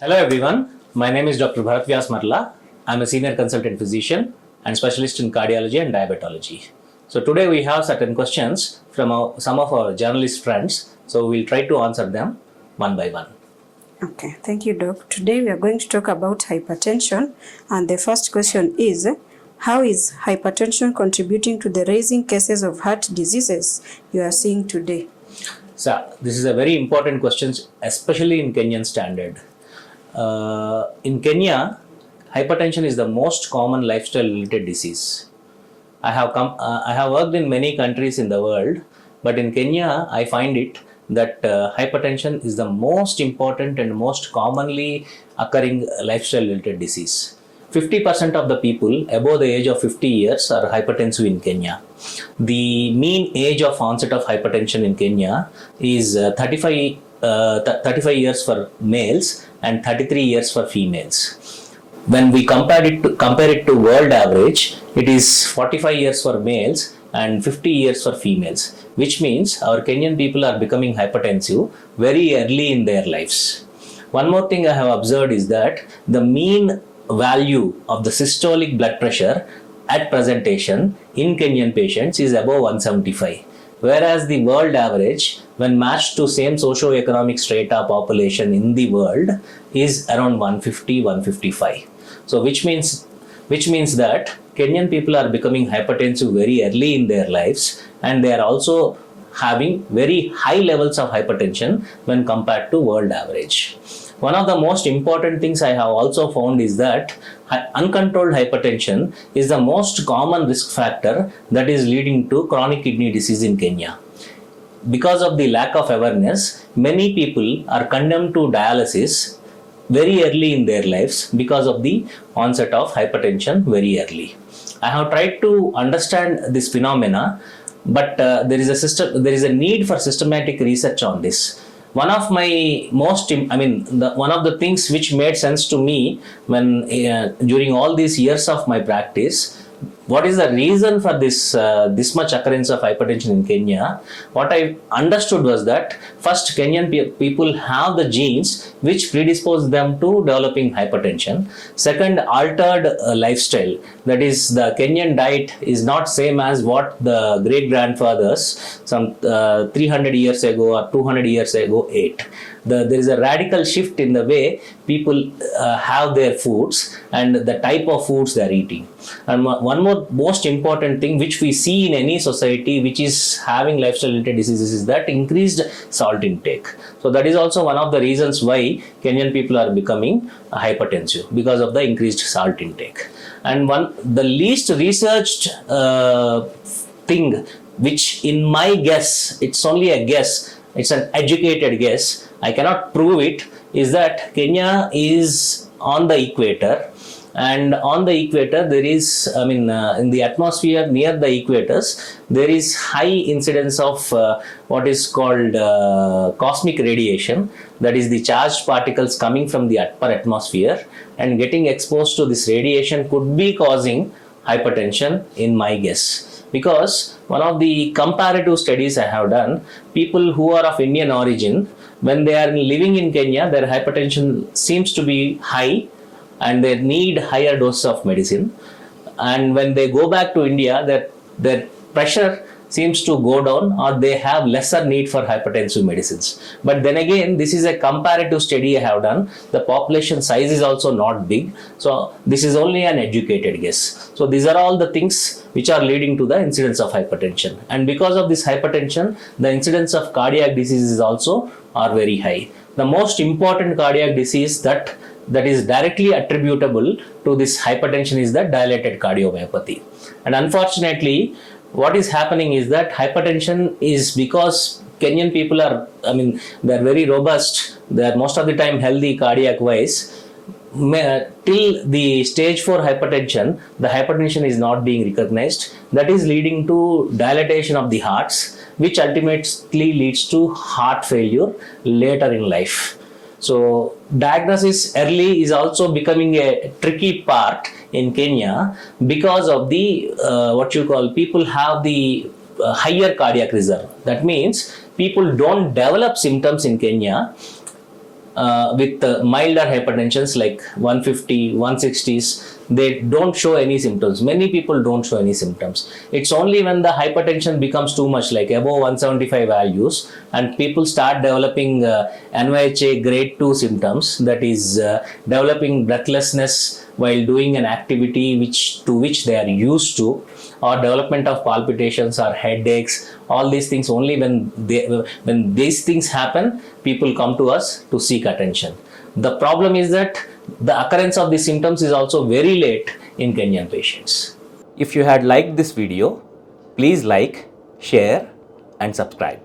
Hello everyone, my name is Dr. Vyas. I'm a senior consultant physician and specialist in cardiology and diabetology. So today we have certain questions from some of our journalist friends. So we'll try to answer them one by one. Okay, thank you, Doc. Today we are going to talk about hypertension, and the first question is, how is hypertension contributing to the rising cases of heart diseases you are seeing today? So this is a very important question, especially in Kenyan standard. In Kenya, hypertension is the most common lifestyle-related disease. I have worked in many countries in the world, but in Kenya, I find it that hypertension is the most important and most commonly occurring lifestyle-related disease. 50% of the people above the age of 50 years are hypertensive in Kenya. The mean age of onset of hypertension in Kenya is 35 years for males and 33 years for females. When we compare it to world average, it is 45 years for males and 50 years for females, which means our Kenyan people are becoming hypertensive very early in their lives. One more thing I have observed is that the mean value of the systolic blood pressure at presentation in Kenyan patients is above 175, whereas the world average, when matched to same socio-economic strata population in the world, is around 150-155. So which means that Kenyan people are becoming hypertensive very early in their lives, and they are also having very high levels of hypertension when compared to world average. One of the most important things I have also found is that uncontrolled hypertension is the most common risk factor that is leading to chronic kidney disease in Kenya. Because of the lack of awareness, many people are condemned to dialysis very early in their lives because of the onset of hypertension very early. I have tried to understand this phenomena, but there is a need for systematic research on this. One of the things which made sense to me when during all these years of my practice, what is the reason for this much occurrence of hypertension in Kenya? What I understood was that first, Kenyan people have the genes which predispose them to developing hypertension. Second, altered lifestyle. That is, the Kenyan diet is not same as what the great grandfathers some 300 years ago or 200 years ago ate. There is a radical shift in the way people have their foods and the type of foods they are eating. And one more most important thing which we see in any society which is having lifestyle related diseases is that increased salt intake. So that is also one of the reasons why Kenyan people are becoming hypertensive, because of the increased salt intake. And the least researched thing, which in my guess, it's only a guess, it's an educated guess, I cannot prove it, is that Kenya is on the equator, and on the equator there is, in the atmosphere near the equators, there is high incidence of what is called cosmic radiation, that is the charged particles coming from the upper atmosphere and getting exposed to this radiation could be causing hypertension in my guess. Because one of the comparative studies I have done, people who are of Indian origin, when they are living in Kenya, their hypertension seems to be high and they need higher doses of medicine. And when they go back to India, their pressure seems to go down, or they have lesser need for hypertensive medicines. But then again, this is a comparative study I have done. The population size is also not big. So this is only an educated guess. So these are all the things which are leading to the incidence of hypertension. And because of this hypertension, the incidence of cardiac diseases also are very high. The most important cardiac disease that is directly attributable to this hypertension is the dilated cardiomyopathy. And unfortunately, what is happening is that hypertension is because Kenyan people are, they're very robust, they're most of the time healthy cardiac wise. Till the stage 4 hypertension, the hypertension is not being recognized. That is leading to dilatation of the hearts, which ultimately leads to heart failure later in life. So diagnosis early is also becoming a tricky part in Kenya because of the people have the higher cardiac reserve. That means people don't develop symptoms in Kenya with milder hypertensions like 150, 160s, they don't show any symptoms. Many people don't show any symptoms. It's only when the hypertension becomes too much, like above 175 values, and people start developing NYHA grade 2 symptoms, that is developing breathlessness while doing an activity to which they are used to, or development of palpitations or headaches. All these things, only when these things happen, people come to us to seek attention. The problem is that the occurrence of these symptoms is also very late in Kenyan patients. If you had liked this video, please like, share and subscribe.